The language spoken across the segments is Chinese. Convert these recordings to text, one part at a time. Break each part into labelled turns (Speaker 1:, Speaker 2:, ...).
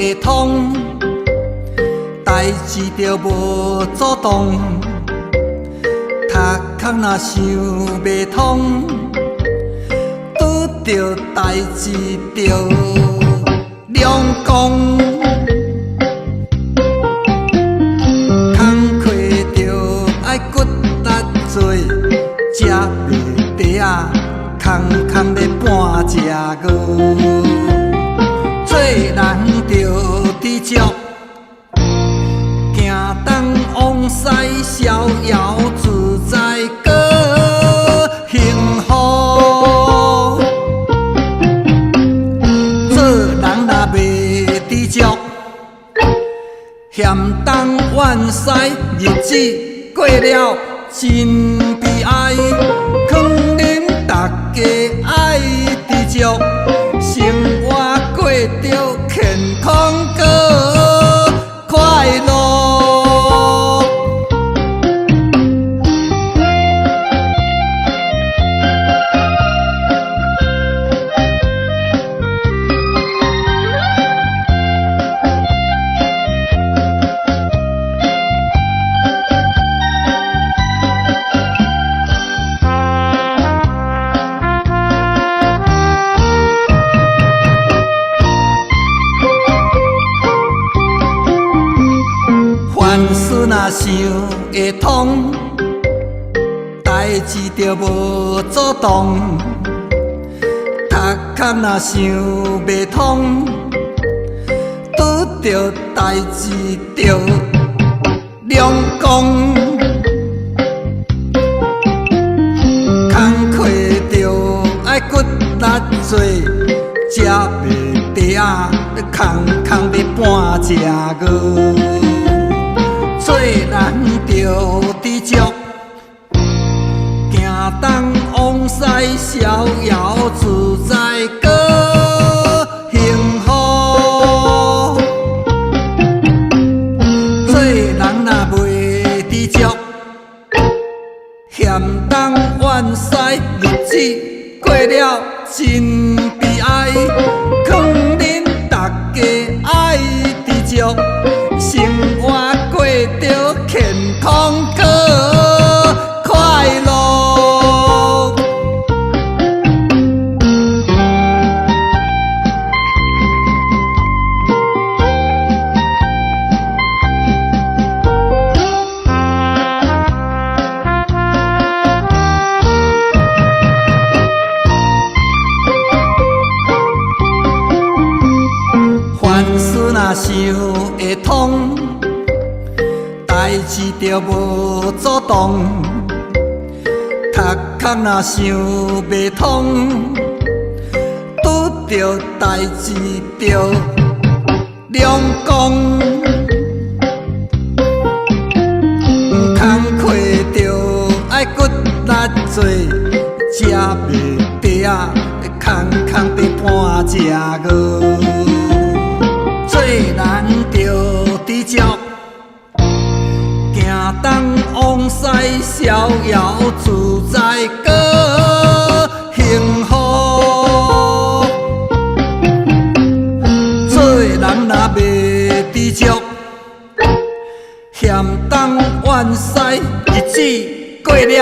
Speaker 1: 会通，代志着无主动。读壳若想袂通，拄着代志着两公。工课着爱骨力做，食袂得啊，空空咧半只饿。做人着知足，行东往西，逍遥自在过幸福。做人若袂知足，嫌东怨西，日子过了真悲哀。劝恁大家爱知足，生活过着健康搁快乐。凡事若想会通，代志着无主动。读壳若想袂通，拄着代志着两公。工课着爱骨力做，食袂得啊，空空咧半只饿。做人着知足，行东往西，逍遥自在搁幸福。做人若袂知足，嫌东怨西，日子过了真悲哀。劝恁大家爱知足，生活过着健康搁快乐。凡事若想会通，代志着无主动。读壳若想袂通，拄着代志着两公。工课着爱骨力做，食袂得啊，空空咧半只饿。做人着知足，行东往西，逍遥自在搁幸福。做人若袂知足，嫌东怨西，日子过了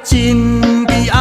Speaker 1: 真悲哀。